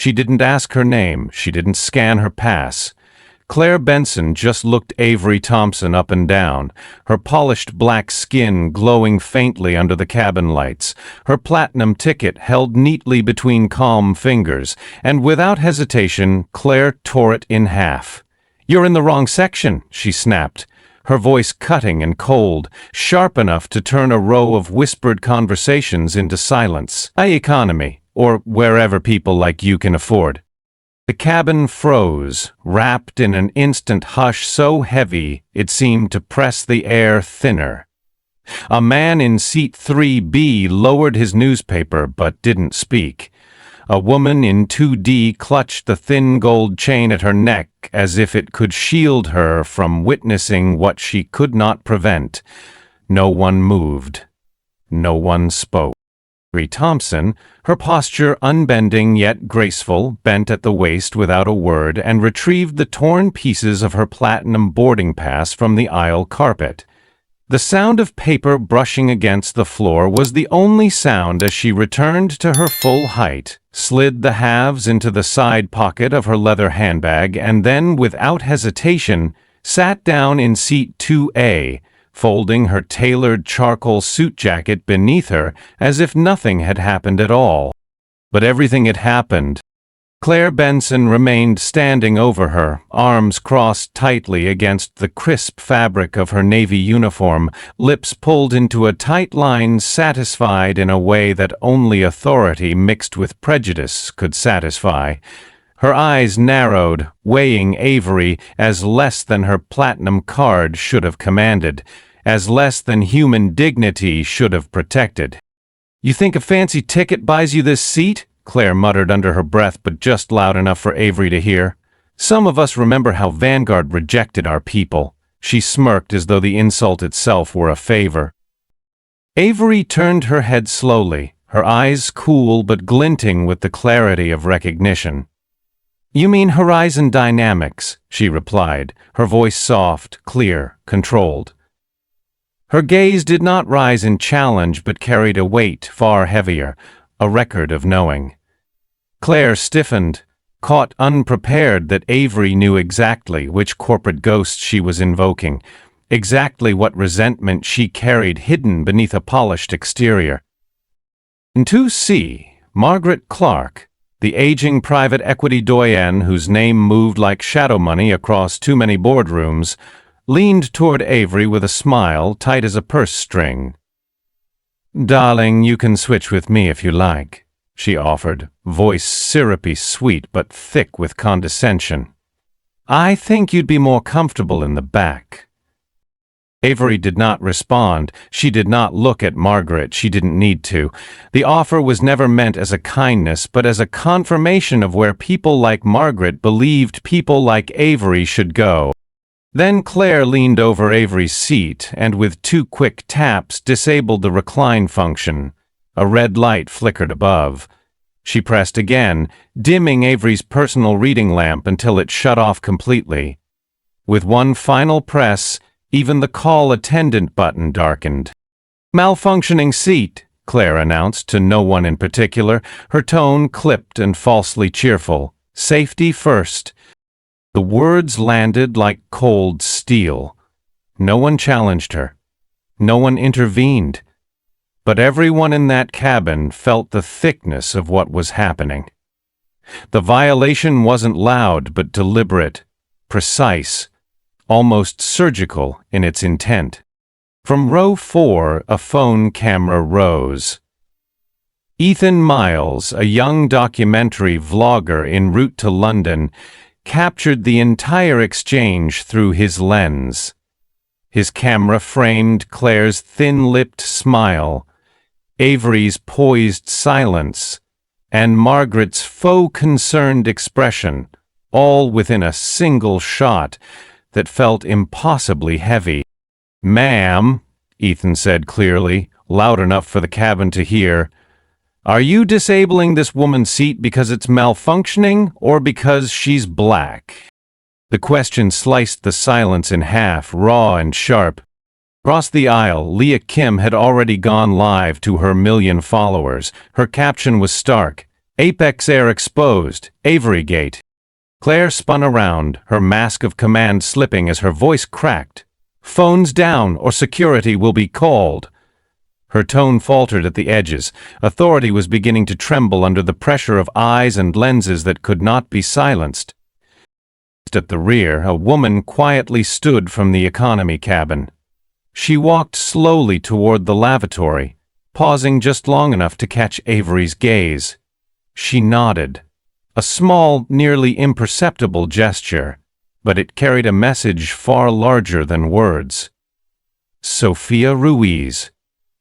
She didn't ask her name. She didn't scan her pass. Claire Benson just looked Avery Thompson up and down, her polished black skin glowing faintly under the cabin lights, her platinum ticket held neatly between calm fingers, and without hesitation, Claire tore it in half. "You're in the wrong section," she snapped, her voice cutting and cold, sharp enough to turn a row of whispered conversations into silence. Economy, or wherever people like you can afford." The cabin froze, wrapped in an instant hush so heavy it seemed to press the air thinner. A man in seat 3B lowered his newspaper but didn't speak. A woman in 2D clutched the thin gold chain at her neck as if it could shield her from witnessing what she could not prevent. No one moved. No one spoke. Avery Thompson, her posture unbending yet graceful, bent at the waist without a word and retrieved the torn pieces of her platinum boarding pass from the aisle carpet. The sound of paper brushing against the floor was the only sound as she returned to her full height, slid the halves into the side pocket of her leather handbag, and then, without hesitation, sat down in seat 2A, folding her tailored charcoal suit jacket beneath her as if nothing had happened at all. But everything had happened. Claire Benson remained standing over her, arms crossed tightly against the crisp fabric of her navy uniform, lips pulled into a tight line, satisfied in a way that only authority mixed with prejudice could satisfy. Her eyes narrowed, weighing Avery as less than her platinum card should have commanded, as less than human dignity should have protected. "You think a fancy ticket buys you this seat?" Claire muttered under her breath, but just loud enough for Avery to hear. "Some of us remember how Vanguard rejected our people." She smirked as though the insult itself were a favor. Avery turned her head slowly, her eyes cool but glinting with the clarity of recognition. "You mean Horizon Dynamics," she replied, her voice soft, clear, controlled. Her gaze did not rise in challenge but carried a weight far heavier, a record of knowing. Claire stiffened, caught unprepared that Avery knew exactly which corporate ghost she was invoking, exactly what resentment she carried hidden beneath a polished exterior. In 2C, Margaret Clark, the aging private equity doyen whose name moved like shadow money across too many boardrooms, leaned toward Avery with a smile tight as a purse string. "Darling, you can switch with me if you like," she offered, voice syrupy sweet but thick with condescension. "I think you'd be more comfortable in the back." Avery did not respond. She did not look at Margaret. She didn't need to. The offer was never meant as a kindness, but as a confirmation of where people like Margaret believed people like Avery should go. Then Claire leaned over Avery's seat and with 2 quick taps disabled the recline function. A red light flickered above. She pressed again, dimming Avery's personal reading lamp until it shut off completely. With one final press, even the call attendant button darkened. "Malfunctioning seat," Claire announced to no one in particular, her tone clipped and falsely cheerful. "Safety first." The words landed like cold steel. No one challenged her. No one intervened. But everyone in that cabin felt the thickness of what was happening. The violation wasn't loud but deliberate, precise, almost surgical in its intent. From row 4, a phone camera rose. Ethan Miles, a young documentary vlogger en route to London, captured the entire exchange through his lens. His camera framed Claire's thin-lipped smile, Avery's poised silence, and Margaret's faux-concerned expression, all within a single shot that felt impossibly heavy. "Ma'am," Ethan said clearly, loud enough for the cabin to hear, "are you disabling this woman's seat because it's malfunctioning or because she's black?" The question sliced the silence in half, raw and sharp. Across the aisle, Leah Kim had already gone live to her 1 million followers. Her caption was stark. Apex Air exposed, Avery Gate. Claire spun around, her mask of command slipping as her voice cracked. Phones down or security will be called. Her tone faltered at the edges. Authority was beginning to tremble under the pressure of eyes and lenses that could not be silenced. At the rear, a woman quietly stood from the economy cabin. She walked slowly toward the lavatory, pausing just long enough to catch Avery's gaze. She nodded. A small, nearly imperceptible gesture, but it carried a message far larger than words. Sophia Ruiz,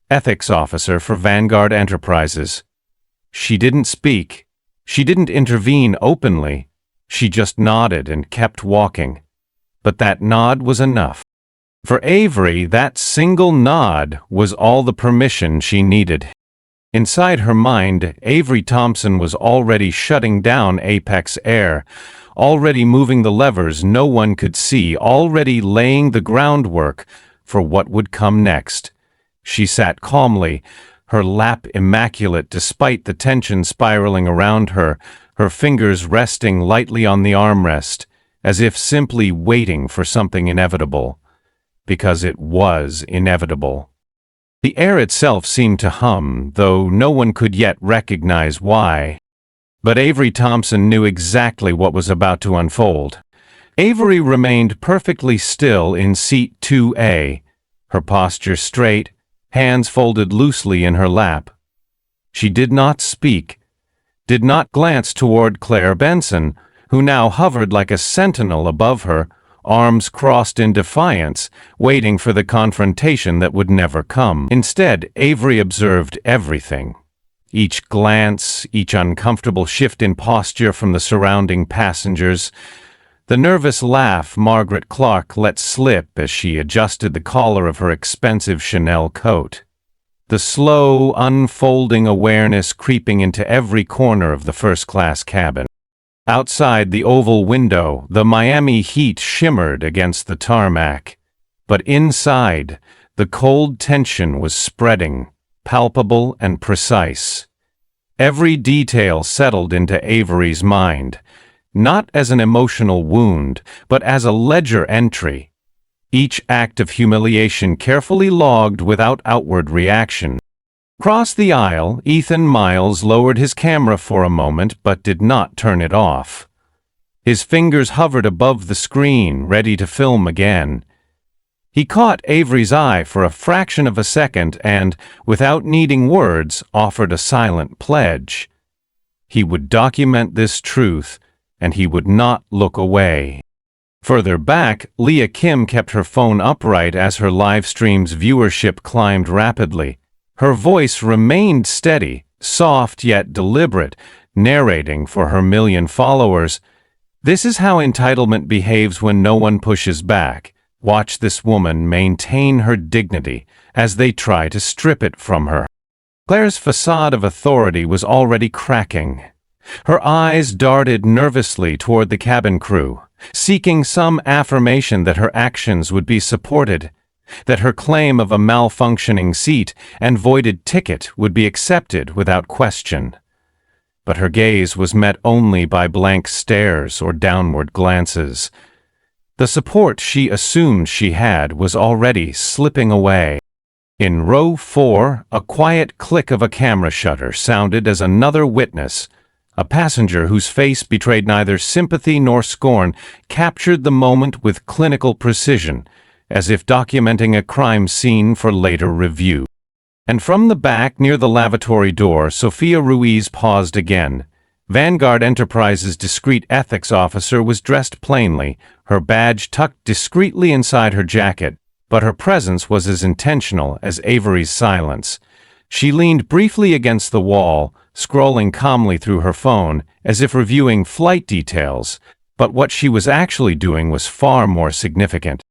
ethics officer for Vanguard Enterprises. She didn't speak. She didn't intervene openly. She just nodded and kept walking. But that nod was enough. For Avery, that single nod was all the permission she needed. Inside her mind, Avery Thompson was already shutting down Apex Air, already moving the levers no one could see, already laying the groundwork for what would come next. She sat calmly, her lap immaculate despite the tension spiraling around her, her fingers resting lightly on the armrest, as if simply waiting for something inevitable. Because it was inevitable. The air itself seemed to hum, though no one could yet recognize why. But Avery Thompson knew exactly what was about to unfold. Avery remained perfectly still in seat 2A, her posture straight, hands folded loosely in her lap. She did not speak, did not glance toward Claire Benson, who now hovered like a sentinel above her, arms crossed in defiance, waiting for the confrontation that would never come. Instead, Avery observed everything. Each glance, each uncomfortable shift in posture from the surrounding passengers, the nervous laugh Margaret Clark let slip as she adjusted the collar of her expensive Chanel coat. The slow, unfolding awareness creeping into every corner of the first-class cabin. Outside the oval window, the Miami heat shimmered against the tarmac. But inside, the cold tension was spreading, palpable and precise. Every detail settled into Avery's mind, not as an emotional wound, but as a ledger entry. Each act of humiliation carefully logged without outward reaction. Across the aisle, Ethan Miles lowered his camera for a moment but did not turn it off. His fingers hovered above the screen, ready to film again. He caught Avery's eye for a fraction of a second and, without needing words, offered a silent pledge. He would document this truth, and he would not look away. Further back, Leah Kim kept her phone upright as her live stream's viewership climbed rapidly. Her voice remained steady, soft yet deliberate, narrating for her million followers. This is how entitlement behaves when no one pushes back. Watch this woman maintain her dignity as they try to strip it from her. Claire's facade of authority was already cracking. Her eyes darted nervously toward the cabin crew, seeking some affirmation that her actions would be supported, that her claim of a malfunctioning seat and voided ticket would be accepted without question. But her gaze was met only by blank stares or downward glances. The support she assumed she had was already slipping away. In row 4, a quiet click of a camera shutter sounded as another witness, a passenger whose face betrayed neither sympathy nor scorn, captured the moment with clinical precision, as if documenting a crime scene for later review. And from the back near the lavatory door, Sophia Ruiz paused again. Vanguard Enterprises' discreet ethics officer was dressed plainly, her badge tucked discreetly inside her jacket, but her presence was as intentional as Avery's silence. She leaned briefly against the wall, scrolling calmly through her phone, as if reviewing flight details, but what she was actually doing was far more significant.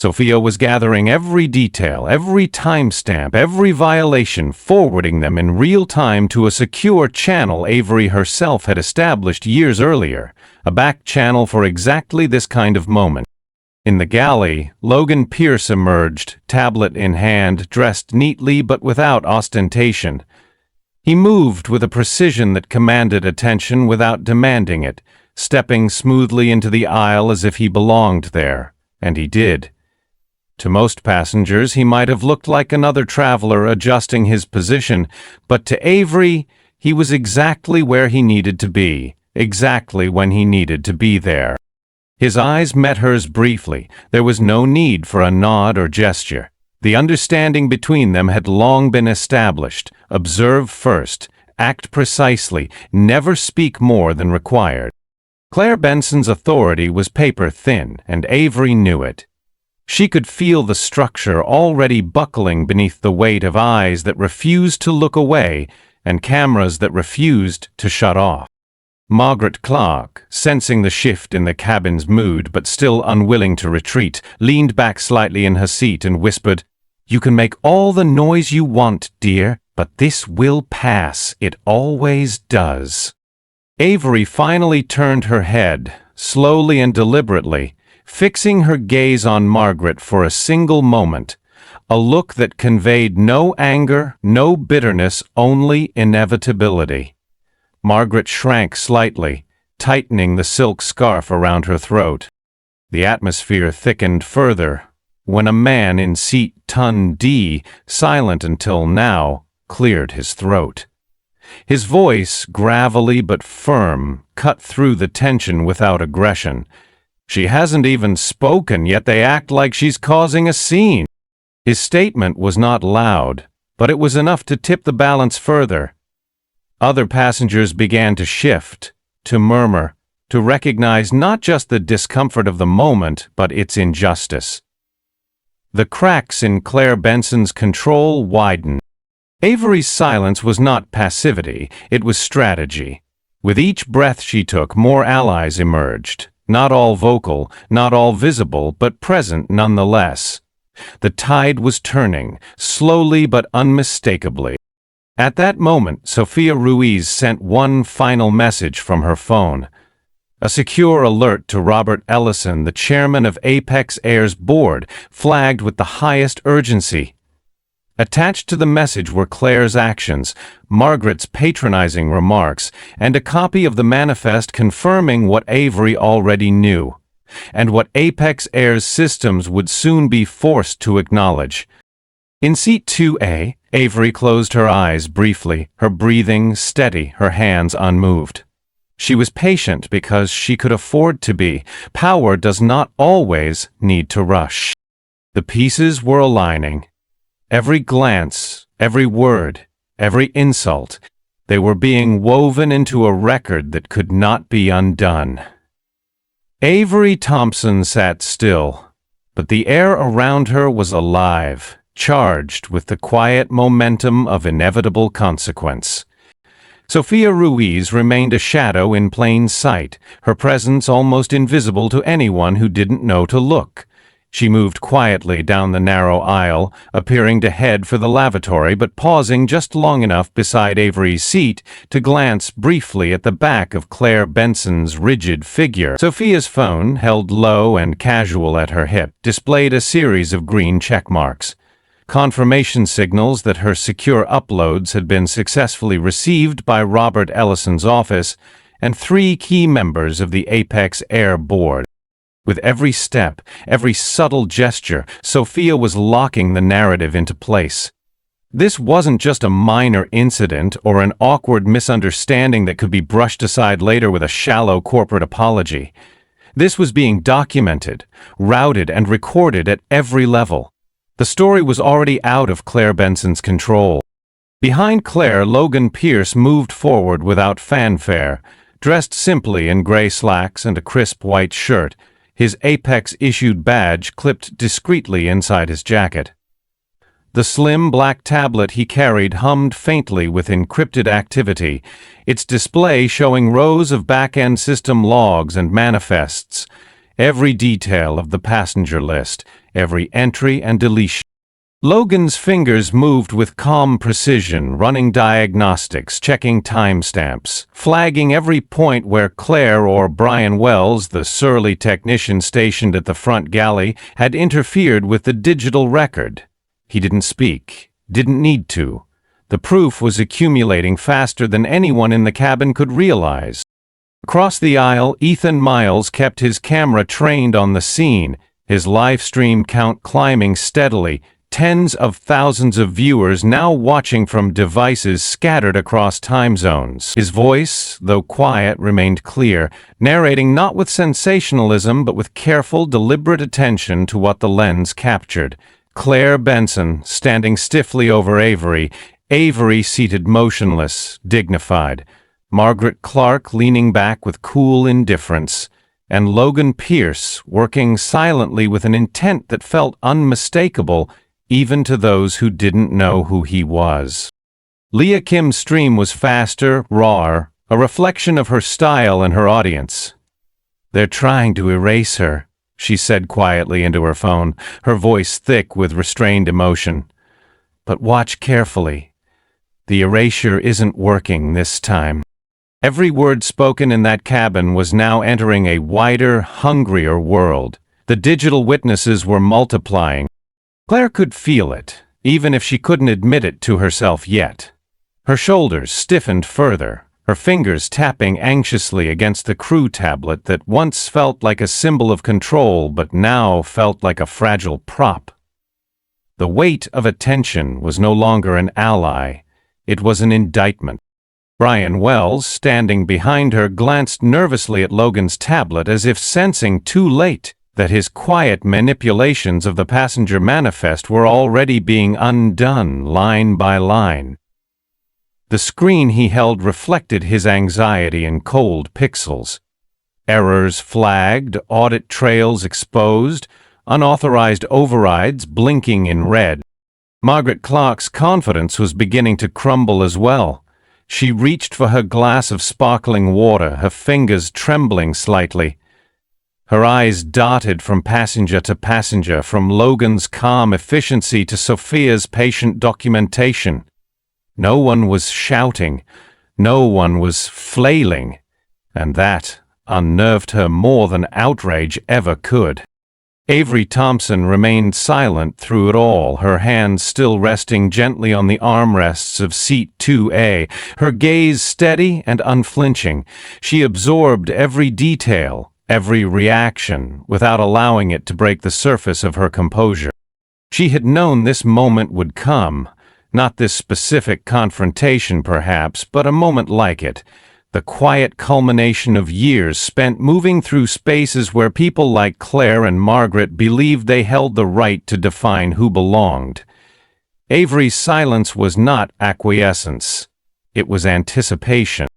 Sophia was gathering every detail, every timestamp, every violation, forwarding them in real time to a secure channel Avery herself had established years earlier, a back channel for exactly this kind of moment. In the galley, Logan Pierce emerged, tablet in hand, dressed neatly but without ostentation. He moved with a precision that commanded attention without demanding it, stepping smoothly into the aisle as if he belonged there, and he did. To most passengers, he might have looked like another traveler adjusting his position, but to Avery, he was exactly where he needed to be, exactly when he needed to be there. His eyes met hers briefly. There was no need for a nod or gesture. The understanding between them had long been established. Observe first, act precisely, never speak more than required. Claire Benson's authority was paper-thin, and Avery knew it. She could feel the structure already buckling beneath the weight of eyes that refused to look away and cameras that refused to shut off. Margaret Clark, sensing the shift in the cabin's mood but still unwilling to retreat, leaned back slightly in her seat and whispered, "You can make all the noise you want, dear, but this will pass. It always does." Avery finally turned her head, slowly and deliberately, fixing her gaze on Margaret for a single moment, a look that conveyed no anger, no bitterness, only inevitability. Margaret shrank slightly, tightening the silk scarf around her throat. The atmosphere thickened further when a man in seat ton D, silent until now, cleared his throat. His voice, gravelly but firm, cut through the tension without aggression. "She hasn't even spoken, yet they act like she's causing a scene." His statement was not loud, but it was enough to tip the balance further. Other passengers began to shift, to murmur, to recognize not just the discomfort of the moment, but its injustice. The cracks in Claire Benson's control widened. Avery's silence was not passivity, it was strategy. With each breath she took, more allies emerged. Not all vocal, not all visible, but present nonetheless. The tide was turning, slowly but unmistakably. At that moment, Sophia Ruiz sent one final message from her phone. A secure alert to Robert Ellison, the chairman of Apex Air's board, flagged with the highest urgency. Attached to the message were Claire's actions, Margaret's patronizing remarks, and a copy of the manifest confirming what Avery already knew, and what Apex Air's systems would soon be forced to acknowledge. In seat 2A, Avery closed her eyes briefly, her breathing steady, her hands unmoved. She was patient because she could afford to be. Power does not always need to rush. The pieces were aligning. Every glance, every word, every insult, they were being woven into a record that could not be undone. Avery Thompson sat still, but the air around her was alive, charged with the quiet momentum of inevitable consequence. Sophia Ruiz remained a shadow in plain sight, her presence almost invisible to anyone who didn't know to look. She moved quietly down the narrow aisle, appearing to head for the lavatory, but pausing just long enough beside Avery's seat to glance briefly at the back of Claire Benson's rigid figure. Sophia's phone, held low and casual at her hip, displayed a series of green check marks. Confirmation signals that her secure uploads had been successfully received by Robert Ellison's office and 3 key members of the Apex Air board. With every step, every subtle gesture, Sophia was locking the narrative into place. This wasn't just a minor incident or an awkward misunderstanding that could be brushed aside later with a shallow corporate apology. This was being documented, routed, and recorded at every level. The story was already out of Claire Benson's control. Behind Claire, Logan Pierce moved forward without fanfare, dressed simply in gray slacks and a crisp white shirt, his Apex-issued badge clipped discreetly inside his jacket. The slim black tablet he carried hummed faintly with encrypted activity, its display showing rows of back-end system logs and manifests, every detail of the passenger list, every entry and deletion. Logan's fingers moved with calm precision, running diagnostics, checking timestamps, flagging every point where Claire or Brian Wells, the surly technician stationed at the front galley, had interfered with the digital record. He didn't speak, didn't need to. The proof was accumulating faster than anyone in the cabin could realize. Across the aisle, Ethan Miles kept his camera trained on the scene, his live stream count climbing steadily, tens of thousands of viewers now watching from devices scattered across time zones. His voice, though quiet, remained clear, narrating not with sensationalism but with careful, deliberate attention to what the lens captured. Claire Benson, standing stiffly over Avery, Avery seated motionless, dignified, Margaret Clark leaning back with cool indifference, and Logan Pierce working silently with an intent that felt unmistakable even to those who didn't know who he was. Leah Kim's stream was faster, rawer, a reflection of her style and her audience. "They're trying to erase her," she said quietly into her phone, her voice thick with restrained emotion. "But watch carefully. The erasure isn't working this time." Every word spoken in that cabin was now entering a wider, hungrier world. The digital witnesses were multiplying. Claire could feel it, even if she couldn't admit it to herself yet. Her shoulders stiffened further, her fingers tapping anxiously against the crew tablet that once felt like a symbol of control but now felt like a fragile prop. The weight of attention was no longer an ally, it was an indictment. Brian Wells, standing behind her, glanced nervously at Logan's tablet as if sensing too late that his quiet manipulations of the passenger manifest were already being undone line by line. The screen he held reflected his anxiety in cold pixels. Errors flagged, audit trails exposed, unauthorized overrides blinking in red. Margaret Clark's confidence was beginning to crumble as well. She reached for her glass of sparkling water, her fingers trembling slightly. Her eyes darted from passenger to passenger, from Logan's calm efficiency to Sophia's patient documentation. No one was shouting, no one was flailing, and that unnerved her more than outrage ever could. Avery Thompson remained silent through it all, her hands still resting gently on the armrests of seat 2A, her gaze steady and unflinching. She absorbed every detail, every reaction, without allowing it to break the surface of her composure. She had known this moment would come, not this specific confrontation perhaps, but a moment like it. The quiet culmination of years spent moving through spaces where people like Claire and Margaret believed they held the right to define who belonged. Avery's silence was not acquiescence. It was anticipation.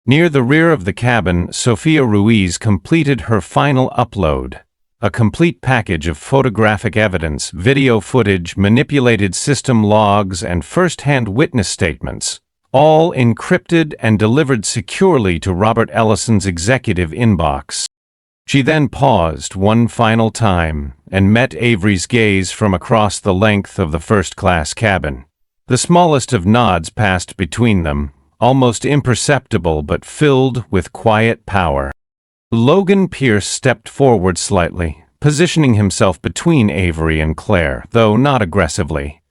Near the rear of the cabin, Sophia Ruiz completed her final upload. A complete package of photographic evidence, video footage, manipulated system logs, and first-hand witness statements, all encrypted and delivered securely to Robert Ellison's executive inbox. She then paused one final time and met Avery's gaze from across the length of the first-class cabin. The smallest of nods passed between them, almost imperceptible but filled with quiet power. Logan Pierce stepped forward slightly, positioning himself between Avery and Claire, though not aggressively.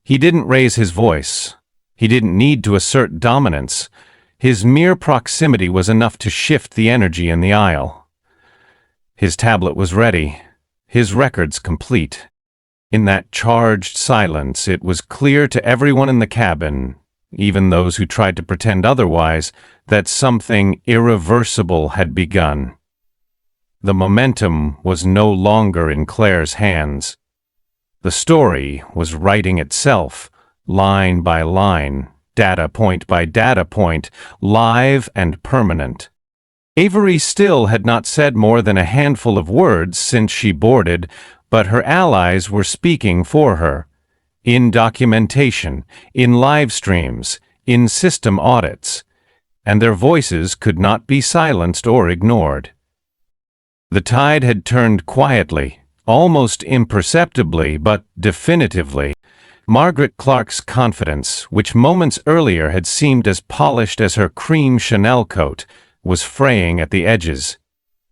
He didn't raise his voice. He didn't need to assert dominance. His mere proximity was enough to shift the energy in the aisle. His tablet was ready, his records complete. In that charged silence, it was clear to everyone in the cabin, even those who tried to pretend otherwise, that something irreversible had begun. The momentum was no longer in Claire's hands. The story was writing itself, line by line, data point by data point, live and permanent. Avery still had not said more than a handful of words since she boarded, but her allies were speaking for her. In documentation, in live streams, in system audits, and their voices could not be silenced or ignored. The tide had turned quietly, almost imperceptibly, but definitively. Margaret Clark's confidence, which moments earlier had seemed as polished as her cream Chanel coat, was fraying at the edges.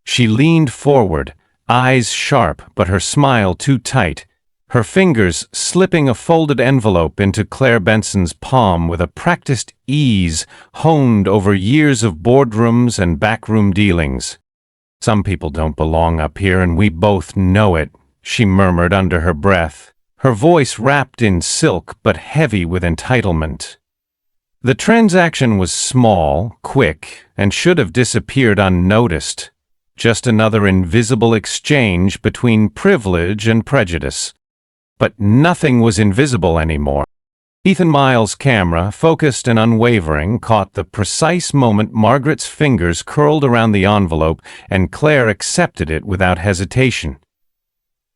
She leaned forward, eyes sharp but her smile too tight, her fingers slipping a folded envelope into Claire Benson's palm with a practiced ease honed over years of boardrooms and backroom dealings. "Some people don't belong up here, and we both know it," she murmured under her breath, her voice wrapped in silk but heavy with entitlement. The transaction was small, quick, and should have disappeared unnoticed. Just another invisible exchange between privilege and prejudice. But nothing was invisible anymore. Ethan Miles' camera, focused and unwavering, caught the precise moment Margaret's fingers curled around the envelope and Claire accepted it without hesitation.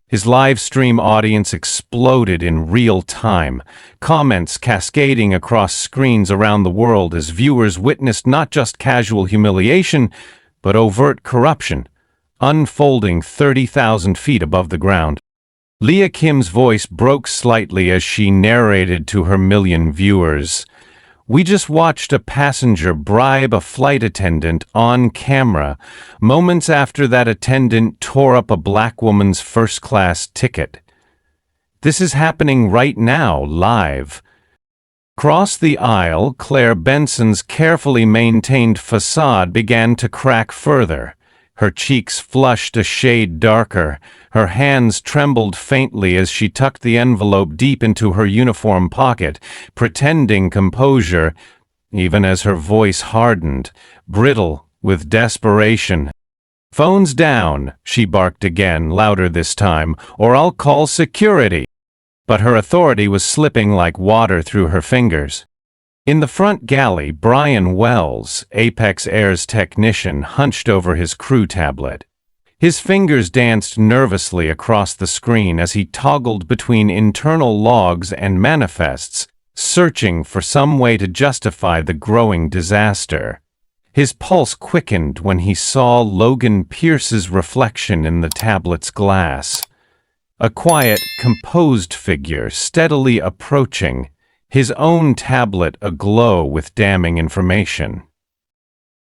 His live stream audience exploded in real time, comments cascading across screens around the world as viewers witnessed not just casual humiliation, but overt corruption, unfolding 30,000 feet above the ground. Leah Kim's voice broke slightly as she narrated to her million viewers. "We just watched a passenger bribe a flight attendant on camera, moments after that attendant tore up a black woman's first-class ticket. This is happening right now, live." Across the aisle, Claire Benson's carefully maintained facade began to crack further. Her cheeks flushed a shade darker. Her hands trembled faintly as she tucked the envelope deep into her uniform pocket, pretending composure, even as her voice hardened, brittle with desperation. "Phone's down," she barked again, louder this time, "or I'll call security." But her authority was slipping like water through her fingers. In the front galley, Brian Wells, Apex Air's technician, hunched over his crew tablet. His fingers danced nervously across the screen as he toggled between internal logs and manifests, searching for some way to justify the growing disaster. His pulse quickened when he saw Logan Pierce's reflection in the tablet's glass. A quiet, composed figure steadily approaching, his own tablet aglow with damning information.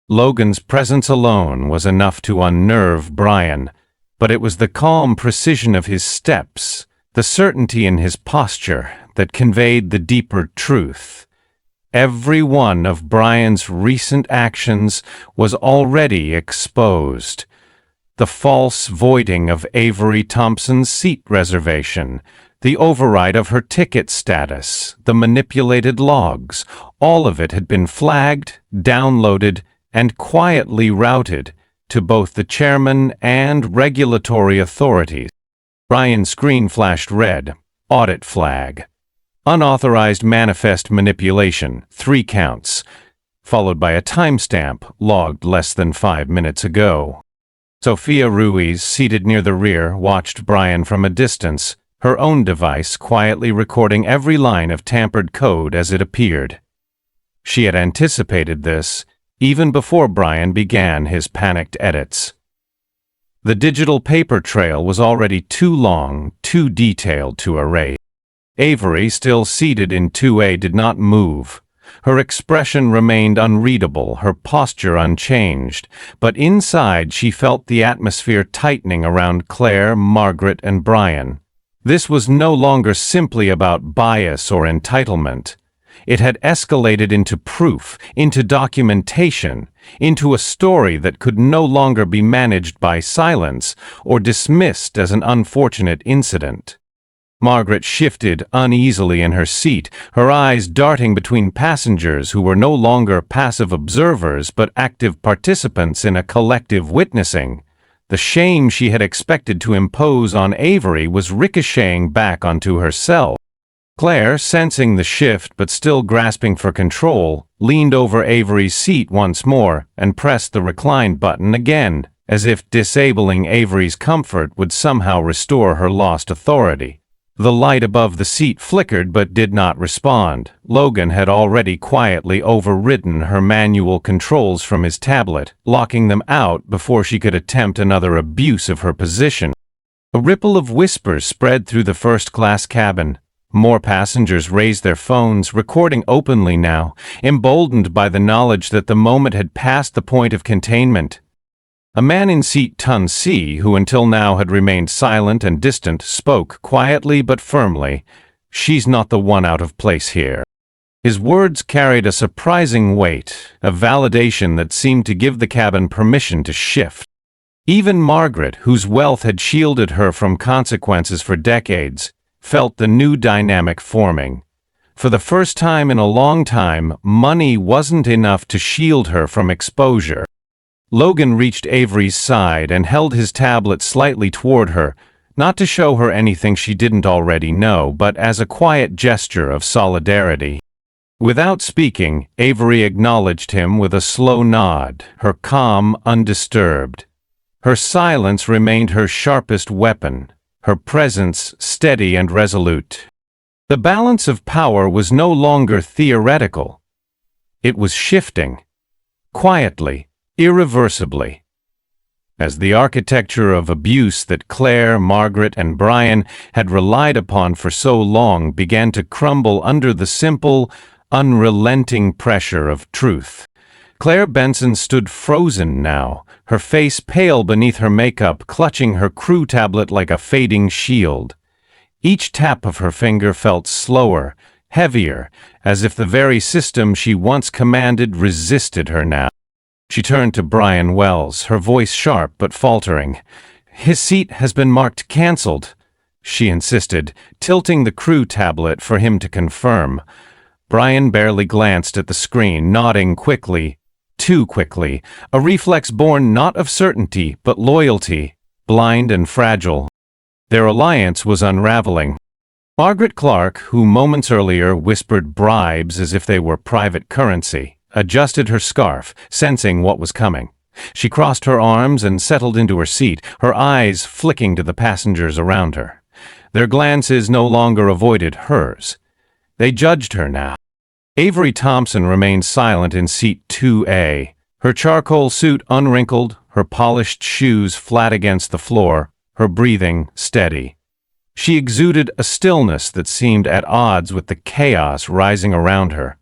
Logan's presence alone was enough to unnerve Brian, but it was the calm precision of his steps, the certainty in his posture, that conveyed the deeper truth. Every one of Brian's recent actions was already exposed. The false voiding of Avery Thompson's seat reservation, the override of her ticket status, the manipulated logs, all of it had been flagged, downloaded, and quietly routed to both the chairman and regulatory authorities. Brian's screen flashed red. Audit flag. Unauthorized manifest manipulation, 3 counts, followed by a timestamp logged less than 5 minutes ago. Sophia Ruiz, seated near the rear, watched Brian from a distance, her own device quietly recording every line of tampered code as it appeared. She had anticipated this, even before Brian began his panicked edits. The digital paper trail was already too long, too detailed to erase. Avery, still seated in 2A, did not move. Her expression remained unreadable, her posture unchanged, but inside she felt the atmosphere tightening around Claire, Margaret, and Brian. This was no longer simply about bias or entitlement. It had escalated into proof, into documentation, into a story that could no longer be managed by silence or dismissed as an unfortunate incident. Margaret shifted uneasily in her seat, her eyes darting between passengers who were no longer passive observers but active participants in a collective witnessing. The shame she had expected to impose on Avery was ricocheting back onto herself. Claire, sensing the shift but still grasping for control, leaned over Avery's seat once more and pressed the recline button again, as if disabling Avery's comfort would somehow restore her lost authority. The light above the seat flickered but did not respond. Logan had already quietly overridden her manual controls from his tablet, locking them out before she could attempt another abuse of her position. A ripple of whispers spread through the first-class cabin. More passengers raised their phones, recording openly now, emboldened by the knowledge that the moment had passed the point of containment. A man in seat ton C, who until now had remained silent and distant, spoke quietly but firmly. "She's not the one out of place here." His words carried a surprising weight, a validation that seemed to give the cabin permission to shift. Even Margaret, whose wealth had shielded her from consequences for decades, felt the new dynamic forming. For the first time in a long time, money wasn't enough to shield her from exposure. Logan reached Avery's side and held his tablet slightly toward her, not to show her anything she didn't already know, but as a quiet gesture of solidarity. Without speaking, Avery acknowledged him with a slow nod, her calm undisturbed. Her silence remained her sharpest weapon, her presence steady and resolute. The balance of power was no longer theoretical. It was shifting, quietly, irreversibly. As the architecture of abuse that Claire, Margaret, and Brian had relied upon for so long began to crumble under the simple, unrelenting pressure of truth. Claire Benson stood frozen now, her face pale beneath her makeup, clutching her crew tablet like a fading shield. Each tap of her finger felt slower, heavier, as if the very system she once commanded resisted her now. She turned to Brian Wells, her voice sharp but faltering. "His seat has been marked cancelled," she insisted, tilting the crew tablet for him to confirm. Brian barely glanced at the screen, nodding quickly. Too quickly, a reflex born not of certainty but loyalty, blind and fragile. Their alliance was unraveling. Margaret Clark, who moments earlier whispered bribes as if they were private currency, adjusted her scarf, sensing what was coming. She crossed her arms and settled into her seat, her eyes flicking to the passengers around her. Their glances no longer avoided hers. They judged her now. Avery Thompson remained silent in seat 2A, her charcoal suit unwrinkled, her polished shoes flat against the floor, her breathing steady. She exuded a stillness that seemed at odds with the chaos rising around her.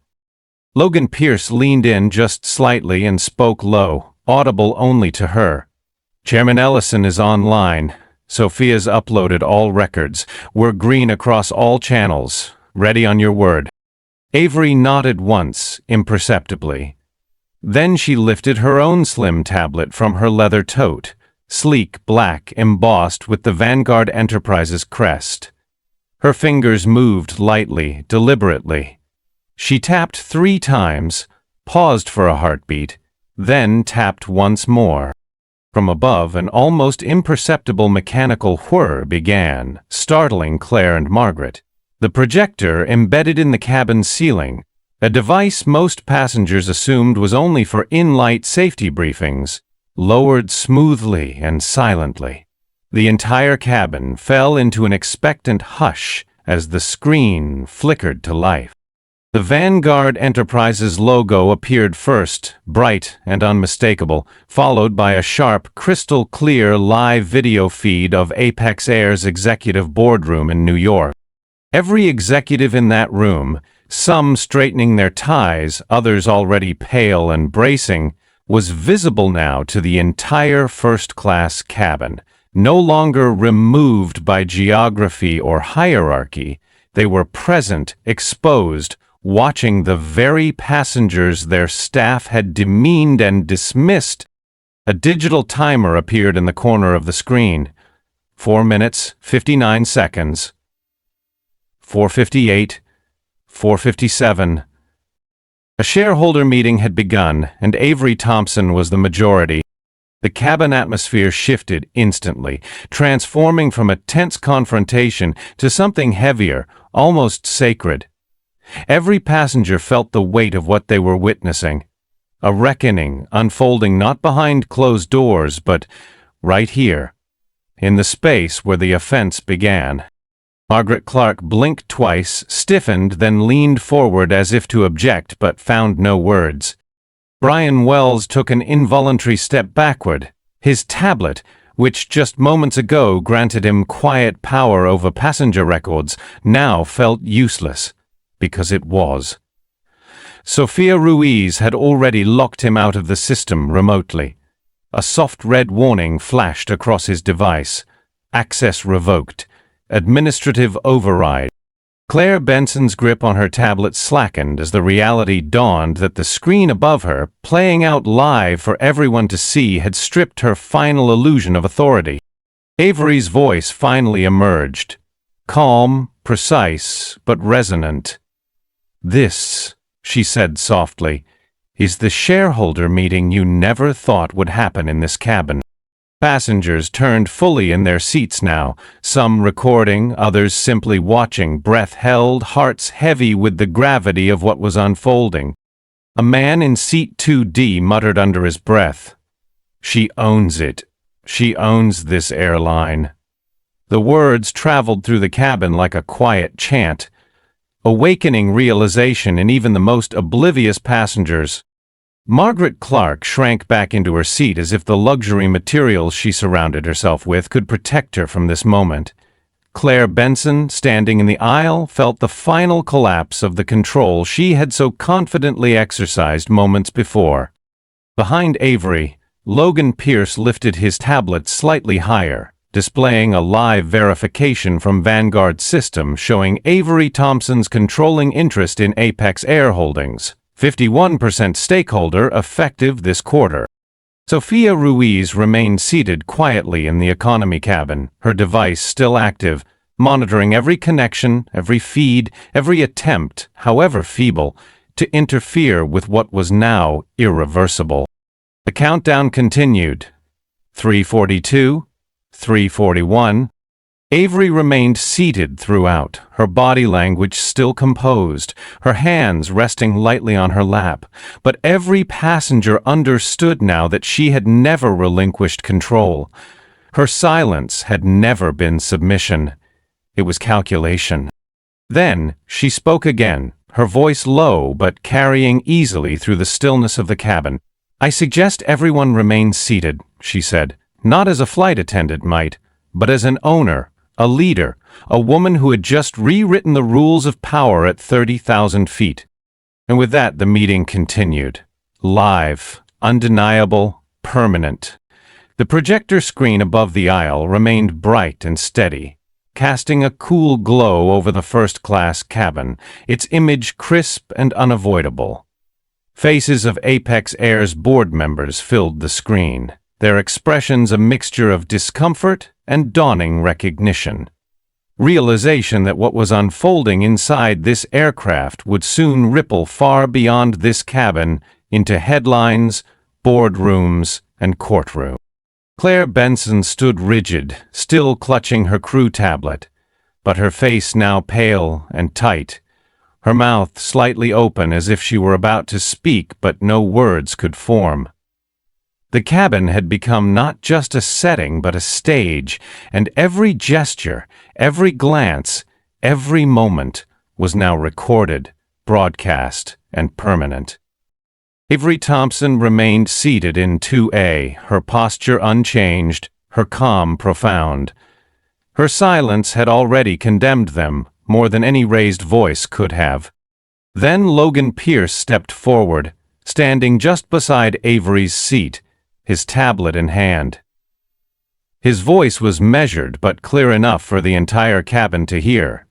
Logan Pierce leaned in just slightly and spoke low, audible only to her. "Chairman Ellison is online. Sophia's uploaded all records. We're green across all channels. Ready on your word." Avery nodded once, imperceptibly. Then she lifted her own slim tablet from her leather tote, sleek black embossed with the Vanguard Enterprises crest. Her fingers moved lightly, deliberately. She tapped 3 times, paused for a heartbeat, then tapped once more. From above, an almost imperceptible mechanical whir began, startling Claire and Margaret. The projector embedded in the cabin's ceiling, a device most passengers assumed was only for in-light safety briefings, lowered smoothly and silently. The entire cabin fell into an expectant hush as the screen flickered to life. The Vanguard Enterprises logo appeared first, bright and unmistakable, followed by a sharp, crystal-clear live video feed of Apex Air's executive boardroom in New York. Every executive in that room, some straightening their ties, others already pale and bracing, was visible now to the entire first-class cabin. No longer removed by geography or hierarchy, they were present, exposed, watching the very passengers their staff had demeaned and dismissed. A digital timer appeared in the corner of the screen. 4 minutes, 59 seconds. 4:58, 4:57. A shareholder meeting had begun, and Avery Thompson was the majority. The cabin atmosphere shifted instantly, transforming from a tense confrontation to something heavier, almost sacred. Every passenger felt the weight of what they were witnessing. A reckoning unfolding not behind closed doors, but right here, in the space where the offense began. Margaret Clark blinked twice, stiffened, then leaned forward as if to object, but found no words. Brian Wells took an involuntary step backward. His tablet, which just moments ago granted him quiet power over passenger records, now felt useless, because it was. Sophia Ruiz had already locked him out of the system remotely. A soft red warning flashed across his device. Access revoked. Administrative override. Claire Benson's grip on her tablet slackened as the reality dawned that the screen above her, playing out live for everyone to see, had stripped her final illusion of authority. Avery's voice finally emerged. Calm, precise, but resonant. "This," she said softly, "is the shareholder meeting you never thought would happen in this cabin." Passengers turned fully in their seats now, some recording, others simply watching, breath held, hearts heavy with the gravity of what was unfolding. A man in seat 2D muttered under his breath, "She owns it. She owns this airline." The words traveled through the cabin like a quiet chant, awakening realization in even the most oblivious passengers. Margaret Clark shrank back into her seat as if the luxury materials she surrounded herself with could protect her from this moment. Claire Benson, standing in the aisle, felt the final collapse of the control she had so confidently exercised moments before. Behind Avery, Logan Pierce lifted his tablet slightly higher, displaying a live verification from Vanguard's system showing Avery Thompson's controlling interest in Apex Air Holdings. 51% stakeholder effective this quarter. Sophia Ruiz remained seated quietly in the economy cabin, her device still active, monitoring every connection, every feed, every attempt, however feeble, to interfere with what was now irreversible. The countdown continued. 3:42, 3:41. Avery remained seated throughout, her body language still composed, her hands resting lightly on her lap. But every passenger understood now that she had never relinquished control. Her silence had never been submission. It was calculation. Then she spoke again, her voice low but carrying easily through the stillness of the cabin. "I suggest everyone remain seated," she said, "not as a flight attendant might, but as an owner. A leader, a woman who had just rewritten the rules of power at 30,000 feet. And with that, the meeting continued. Live, undeniable, permanent. The projector screen above the aisle remained bright and steady, casting a cool glow over the first-class cabin, its image crisp and unavoidable. Faces of Apex Air's board members filled the screen, their expressions a mixture of discomfort and dawning recognition. Realization that what was unfolding inside this aircraft would soon ripple far beyond this cabin into headlines, boardrooms, and courtrooms. Claire Benson stood rigid, still clutching her crew tablet, but her face now pale and tight, her mouth slightly open as if she were about to speak but no words could form. The cabin had become not just a setting but a stage, and every gesture, every glance, every moment was now recorded, broadcast, and permanent. Avery Thompson remained seated in 2A, her posture unchanged, her calm profound. Her silence had already condemned them, more than any raised voice could have. Then Logan Pierce stepped forward, standing just beside Avery's seat, his tablet in hand. His voice was measured but clear enough for the entire cabin to hear.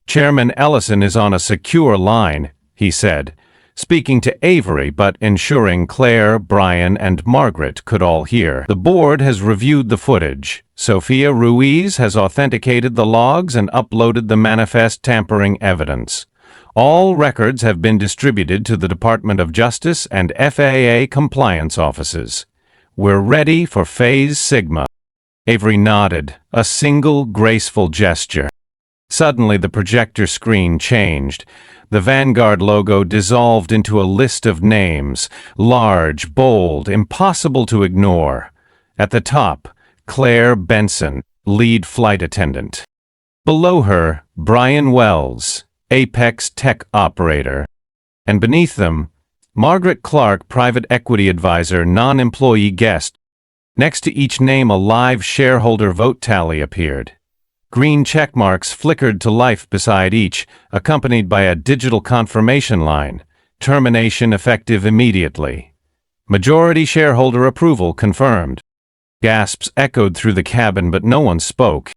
"Chairman Ellison is on a secure line," he said, speaking to Avery but ensuring Claire, Brian, and Margaret could all hear. "The board has reviewed the footage. Sophia Ruiz has authenticated the logs and uploaded the manifest tampering evidence. All records have been distributed to the Department of Justice and FAA compliance offices. We're ready for Phase Sigma." Avery nodded, a single graceful gesture. Suddenly the projector screen changed. The Vanguard logo dissolved into a list of names, large, bold, impossible to ignore. At the top, Claire Benson, lead flight attendant. Below her, Brian Wells, Apex Tech Operator. And beneath them, Margaret Clark, Private Equity Advisor, non-employee guest. Next to each name, a live shareholder vote tally appeared. Green check marks flickered to life beside each, accompanied by a digital confirmation line, termination effective immediately. Majority shareholder approval confirmed. Gasps echoed through the cabin, but no one spoke.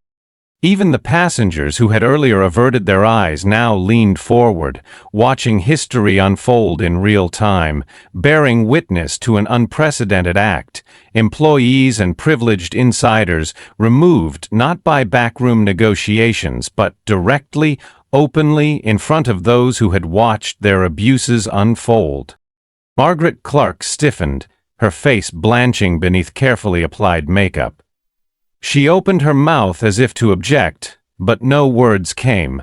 Even the passengers who had earlier averted their eyes now leaned forward, watching history unfold in real time, bearing witness to an unprecedented act. Employees and privileged insiders removed not by backroom negotiations, but directly, openly, in front of those who had watched their abuses unfold. Margaret Clark stiffened, her face blanching beneath carefully applied makeup. She opened her mouth as if to object, but no words came.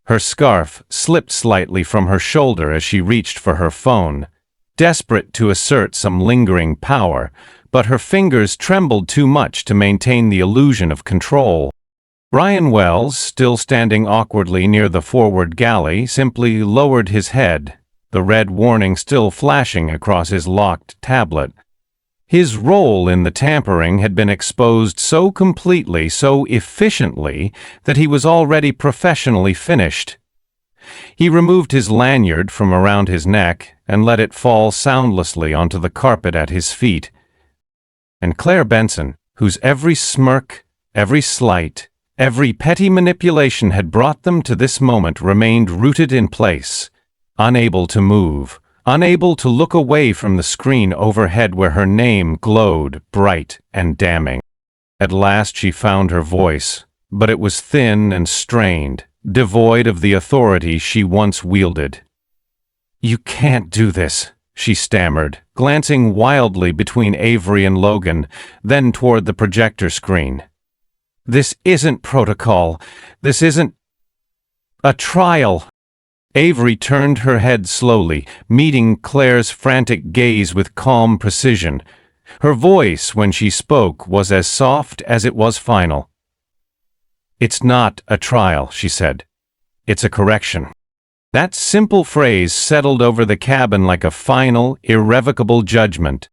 Her scarf slipped slightly from her shoulder as she reached for her phone, desperate to assert some lingering power, but her fingers trembled too much to maintain the illusion of control. Brian Wells, still standing awkwardly near the forward galley, simply lowered his head, the red warning still flashing across his locked tablet. His role in the tampering had been exposed so completely, so efficiently, that he was already professionally finished. He removed his lanyard from around his neck and let it fall soundlessly onto the carpet at his feet. And Claire Benson, whose every smirk, every slight, every petty manipulation had brought them to this moment, remained rooted in place, unable to move, unable to look away from the screen overhead where her name glowed bright and damning. At last she found her voice, but it was thin and strained, devoid of the authority she once wielded. "You can't do this," she stammered, glancing wildly between Avery and Logan, then toward the projector screen. "This isn't protocol. This isn't a trial." Avery turned her head slowly, meeting Claire's frantic gaze with calm precision. Her voice, when she spoke, was as soft as it was final. "It's not a trial," she said. "It's a correction." That simple phrase settled over the cabin like a final, irrevocable judgment.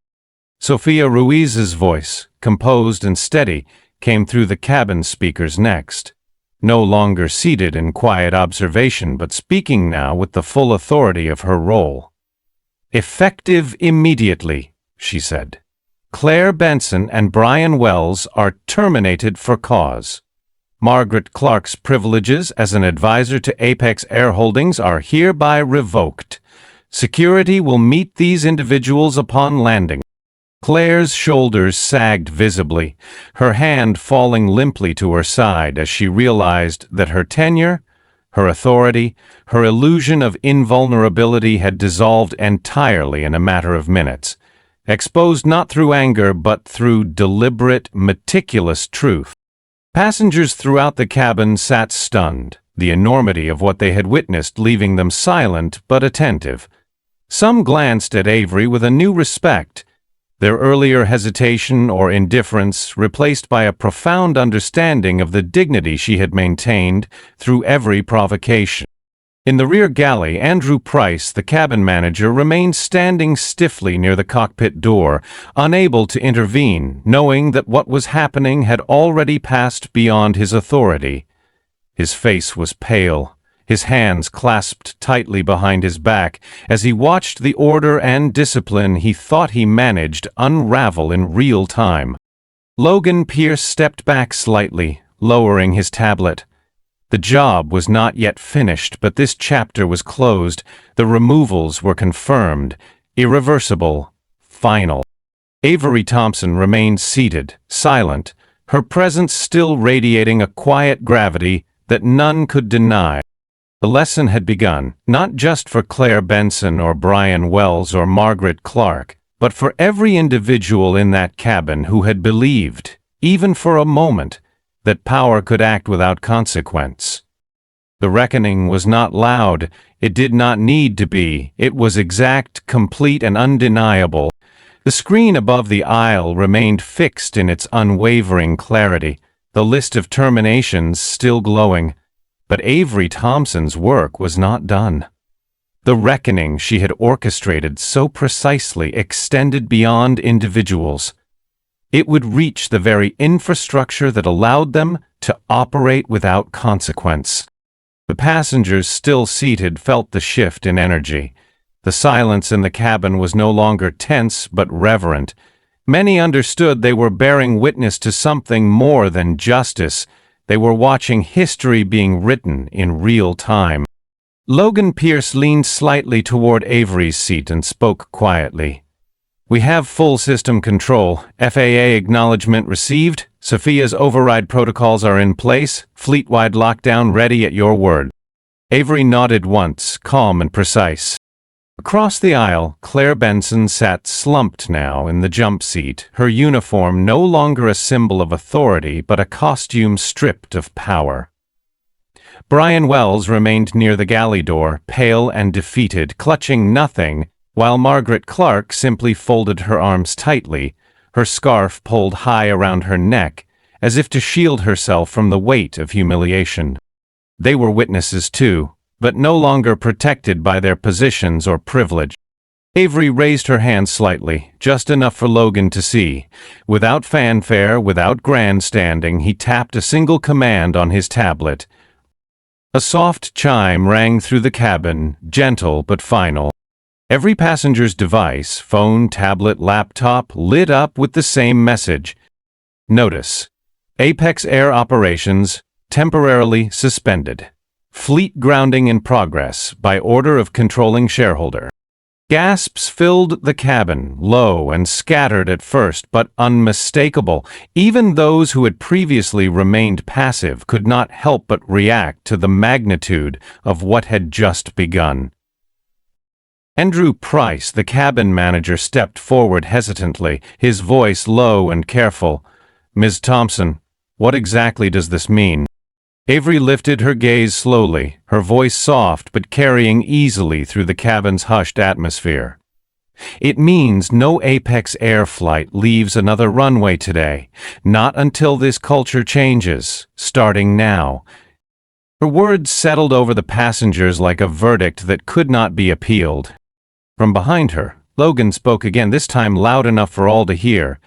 Sophia Ruiz's voice, composed and steady, came through the cabin speakers next. No longer seated in quiet observation, but speaking now with the full authority of her role. "Effective immediately," she said. "Claire Benson and Brian Wells are terminated for cause. Margaret Clark's privileges as an advisor to Apex Air Holdings are hereby revoked. Security will meet these individuals upon landing." Claire's shoulders sagged visibly, her hand falling limply to her side as she realized that her tenure, her authority, her illusion of invulnerability had dissolved entirely in a matter of minutes, exposed not through anger but through deliberate, meticulous truth. Passengers throughout the cabin sat stunned, the enormity of what they had witnessed leaving them silent but attentive. Some glanced at Avery with a new respect, their earlier hesitation or indifference replaced by a profound understanding of the dignity she had maintained through every provocation. In the rear galley, Andrew Price, the cabin manager, remained standing stiffly near the cockpit door, unable to intervene, knowing that what was happening had already passed beyond his authority. His face was pale, his hands clasped tightly behind his back, as he watched the order and discipline he thought he managed unravel in real time. Logan Pierce stepped back slightly, lowering his tablet. The job was not yet finished, but this chapter was closed. The removals were confirmed, irreversible, final. Avery Thompson remained seated, silent, her presence still radiating a quiet gravity that none could deny. The lesson had begun, not just for Claire Benson or Brian Wells or Margaret Clark, but for every individual in that cabin who had believed, even for a moment, that power could act without consequence. The reckoning was not loud, it did not need to be, it was exact, complete, and undeniable. The screen above the aisle remained fixed in its unwavering clarity, the list of terminations still glowing. But Avery Thompson's work was not done. The reckoning she had orchestrated so precisely extended beyond individuals. It would reach the very infrastructure that allowed them to operate without consequence. The passengers still seated felt the shift in energy. The silence in the cabin was no longer tense but reverent. Many understood they were bearing witness to something more than justice. They were watching history being written in real time. Logan Pierce leaned slightly toward Avery's seat and spoke quietly. "We have full system control. FAA acknowledgement received. Sophia's override protocols are in place. Fleet-wide lockdown ready at your word." Avery nodded once, calm and precise. Across the aisle, Claire Benson sat slumped now in the jump seat, her uniform no longer a symbol of authority but a costume stripped of power. Brian Wells remained near the galley door, pale and defeated, clutching nothing, while Margaret Clark simply folded her arms tightly, her scarf pulled high around her neck, as if to shield herself from the weight of humiliation. They were witnesses too, but no longer protected by their positions or privilege. Avery raised her hand slightly, just enough for Logan to see. Without fanfare, without grandstanding, he tapped a single command on his tablet. A soft chime rang through the cabin, gentle but final. Every passenger's device, phone, tablet, laptop, lit up with the same message. Notice: Apex Air operations temporarily suspended. Fleet grounding in progress by order of controlling shareholder. Gasps filled the cabin, low and scattered at first, but unmistakable. Even those who had previously remained passive could not help but react to the magnitude of what had just begun. Andrew Price, the cabin manager, stepped forward hesitantly, his voice low and careful. "Ms. Thompson, what exactly does this mean?" Avery lifted her gaze slowly, her voice soft but carrying easily through the cabin's hushed atmosphere. "It means no Apex Air flight leaves another runway today, not until this culture changes, starting now." Her words settled over the passengers like a verdict that could not be appealed. From behind her, Logan spoke again, this time loud enough for all to hear.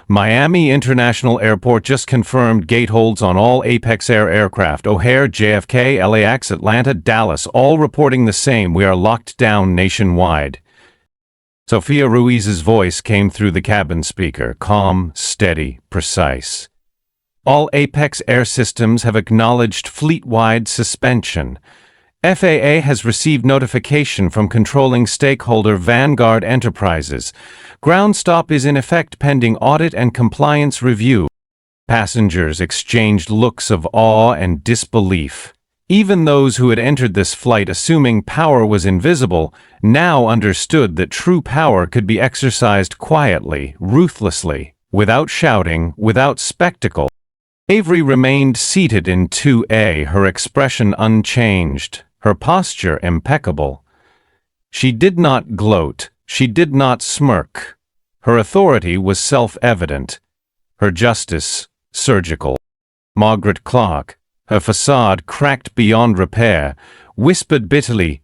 "Miami International Airport just confirmed gate holds on all Apex Air aircraft. O'Hare, JFK, LAX, Atlanta, Dallas, all reporting the same. We are locked down nationwide." Sophia Ruiz's voice came through the cabin speaker, calm, steady, precise. "All Apex Air systems have acknowledged fleet-wide suspension. FAA has received notification from controlling stakeholder Vanguard Enterprises. Ground stop is in effect pending audit and compliance review." Passengers exchanged looks of awe and disbelief. Even those who had entered this flight assuming power was invisible now understood that true power could be exercised quietly, ruthlessly, without shouting, without spectacle. Avery remained seated in 2A, her expression unchanged, her posture impeccable. She did not gloat, she did not smirk. Her authority was self-evident, her justice surgical. Margaret Clark, her facade cracked beyond repair, whispered bitterly,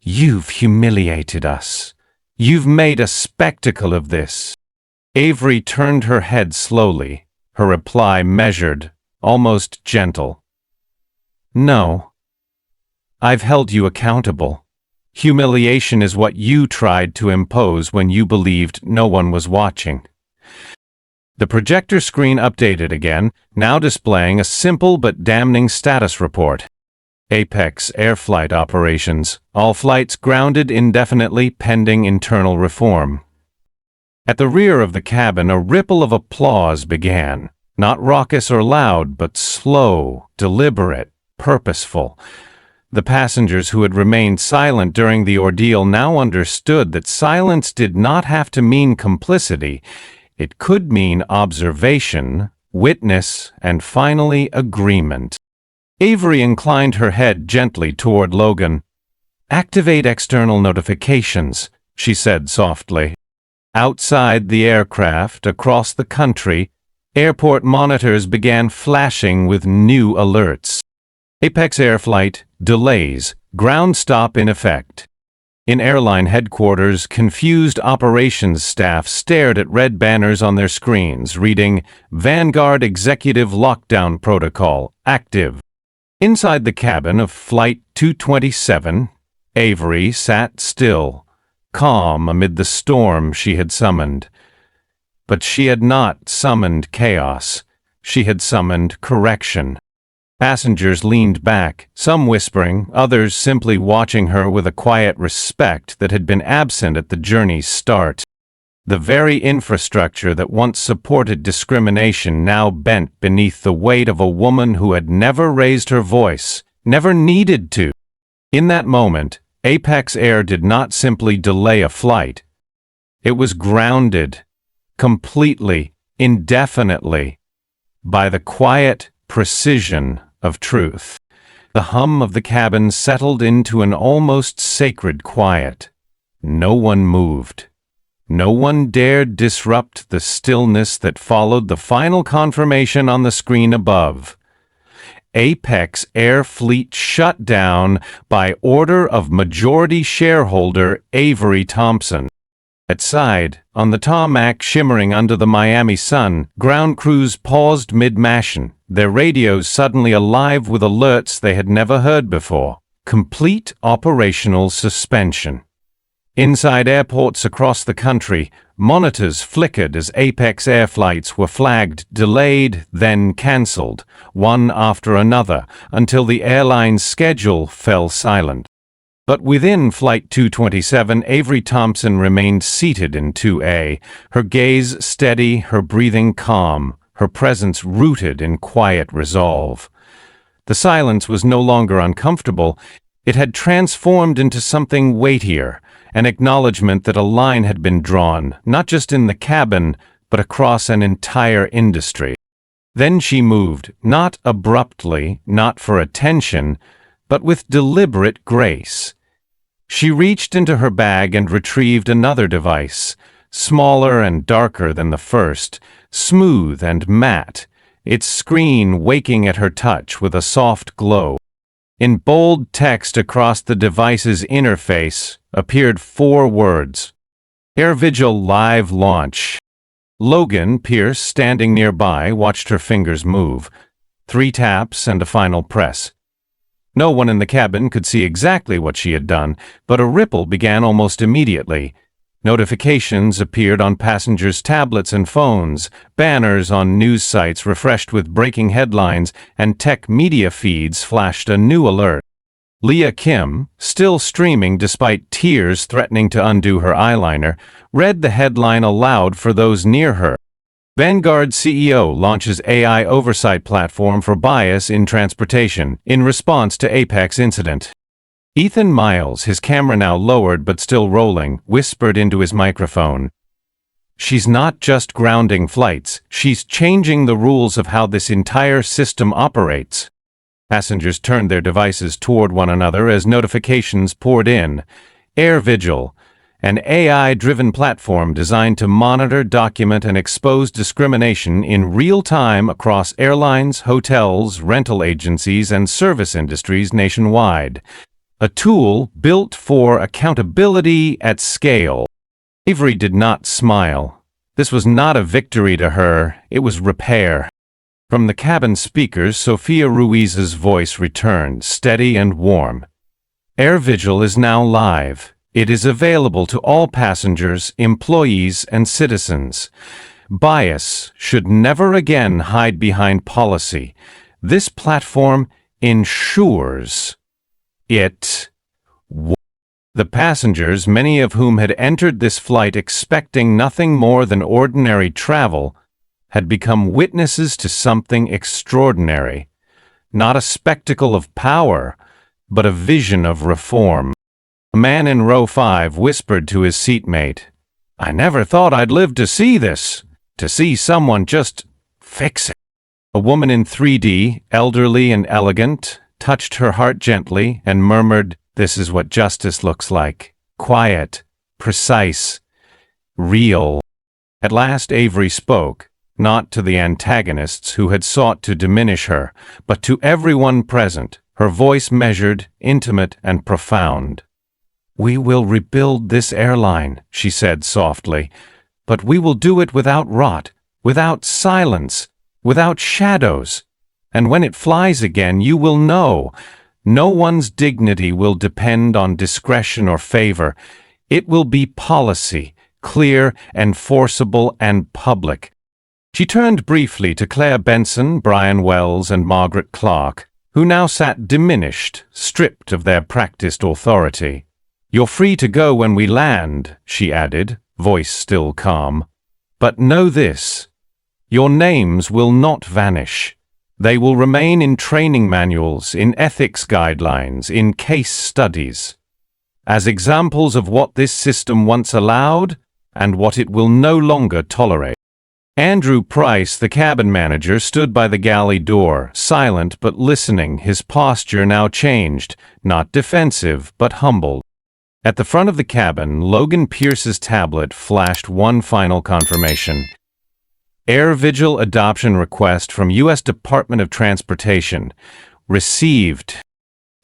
"You've humiliated us. You've made a spectacle of this." Avery turned her head slowly, her reply measured, almost gentle. "No. I've held you accountable. Humiliation is what you tried to impose when you believed no one was watching." The projector screen updated again, now displaying a simple but damning status report. Apex Air flight operations. All flights grounded indefinitely pending internal reform. At the rear of the cabin, a ripple of applause began. Not raucous or loud, but slow, deliberate, purposeful. The passengers who had remained silent during the ordeal now understood that silence did not have to mean complicity. It could mean observation, witness, and finally agreement. Avery inclined her head gently toward Logan. "Activate external notifications," she said softly. Outside the aircraft, across the country, airport monitors began flashing with new alerts. Apex Air flight, delays, ground stop in effect. In airline headquarters, confused operations staff stared at red banners on their screens, reading, "Vanguard Executive Lockdown Protocol, active." Inside the cabin of Flight 227, Avery sat still, calm amid the storm she had summoned. But she had not summoned chaos. She had summoned correction. Passengers leaned back, some whispering, others simply watching her with a quiet respect that had been absent at the journey's start. The very infrastructure that once supported discrimination now bent beneath the weight of a woman who had never raised her voice, never needed to. In that moment, Apex Air did not simply delay a flight. It was grounded, completely, indefinitely, by the quiet precision of truth. The hum of the cabin settled into an almost sacred quiet. No one moved. No one dared disrupt the stillness that followed the final confirmation on the screen above. Apex Air Fleet shut down by order of majority shareholder Avery Thompson. Outside, on the tarmac shimmering under the Miami sun, ground crews paused mid-mission, their radios suddenly alive with alerts they had never heard before. Complete operational suspension. Inside airports across the country, monitors flickered as Apex Air flights were flagged, delayed, then cancelled, one after another, until the airline's schedule fell silent. But within Flight 227, Avery Thompson remained seated in 2A, her gaze steady, her breathing calm, her presence rooted in quiet resolve. The silence was no longer uncomfortable. It had transformed into something weightier, an acknowledgement that a line had been drawn, not just in the cabin, but across an entire industry. Then she moved, not abruptly, not for attention, but with deliberate grace. She reached into her bag and retrieved another device, smaller and darker than the first, smooth and matte, its screen waking at her touch with a soft glow. In bold text across the device's interface appeared 4 words: AirVigil Live Launch. Logan Pierce, standing nearby, watched her fingers move. 3 taps and a final press. No one in the cabin could see exactly what she had done, but a ripple began almost immediately. Notifications appeared on passengers' tablets and phones, banners on news sites refreshed with breaking headlines, and tech media feeds flashed a new alert. Leah Kim, still streaming despite tears threatening to undo her eyeliner, read the headline aloud for those near her. Vanguard CEO launches AI oversight platform for bias in transportation in response to Apex incident. Ethan Miles, his camera now lowered but still rolling, whispered into his microphone. She's not just grounding flights, she's changing the rules of how this entire system operates. Passengers turned their devices toward one another as notifications poured in. AirVigil, an AI-driven platform designed to monitor, document, and expose discrimination in real time across airlines, hotels, rental agencies, and service industries nationwide. A tool built for accountability at scale. Avery did not smile. This was not a victory to her, it was repair. From the cabin speakers, Sophia Ruiz's voice returned, steady and warm. AirVigil is now live. It is available to all passengers, employees, and citizens. Bias should never again hide behind policy. This platform ensures it. The passengers, many of whom had entered this flight expecting nothing more than ordinary travel, had become witnesses to something extraordinary. Not a spectacle of power, but a vision of reform. A man in row 5 whispered to his seatmate, "I never thought I'd live to see this, to see someone just fix it." A woman in 3D, elderly and elegant, touched her heart gently and murmured, "This is what justice looks like. Quiet, precise, real." At last Avery spoke, not to the antagonists who had sought to diminish her, but to everyone present, her voice measured, intimate, and profound. "We will rebuild this airline," she said softly, "but we will do it without rot, without silence, without shadows. And when it flies again, you will know. No one's dignity will depend on discretion or favor. It will be policy, clear, enforceable, and public. She turned briefly to Claire Benson, Brian Wells, and Margaret Clark, who now sat diminished, stripped of their practiced authority. "You're free to go when we land," she added, voice still calm. "But know this. Your names will not vanish. They will remain in training manuals, in ethics guidelines, in case studies, as examples of what this system once allowed and what it will no longer tolerate." Andrew Price, the cabin manager, stood by the galley door, silent but listening, his posture now changed, not defensive but humble. At the front of the cabin, Logan Pierce's tablet flashed one final confirmation. Air Vigil adoption request from U.S. Department of Transportation. Received.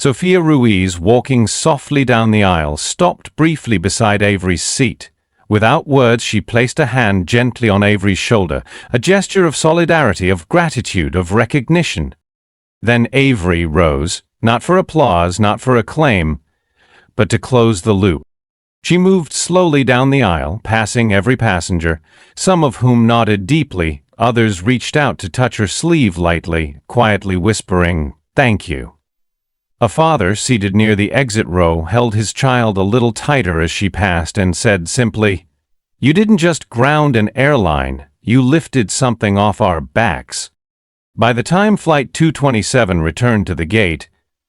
Sophia Ruiz, walking softly down the aisle, stopped briefly beside Avery's seat. Without words, she placed a hand gently on Avery's shoulder, a gesture of solidarity, of gratitude, of recognition. Then Avery rose, not for applause, not for acclaim, but to close the loop. She moved slowly down the aisle, passing every passenger, some of whom nodded deeply, others reached out to touch her sleeve lightly, quietly whispering, "Thank you." A father, seated near the exit row, held his child a little tighter as she passed and said simply, "You didn't just ground an airline, you lifted something off our backs." By the time Flight 227 returned to the gate,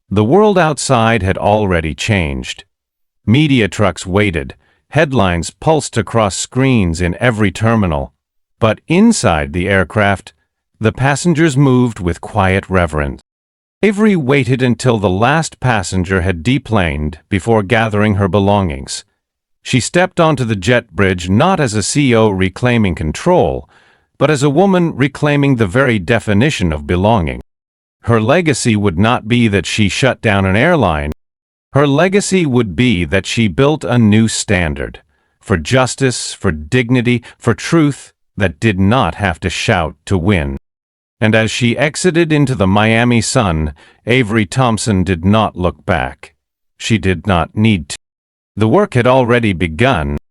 the world outside had already changed. Media trucks waited, headlines pulsed across screens in every terminal. But inside the aircraft, the passengers moved with quiet reverence. Avery waited until the last passenger had deplaned before gathering her belongings. She stepped onto the jet bridge not as a CEO reclaiming control, but as a woman reclaiming the very definition of belonging. Her legacy would not be that she shut down an airline. Her legacy would be that she built a new standard, for justice, for dignity, for truth that did not have to shout to win. And as she exited into the Miami sun, Avery Thompson did not look back. She did not need to. The work had already begun.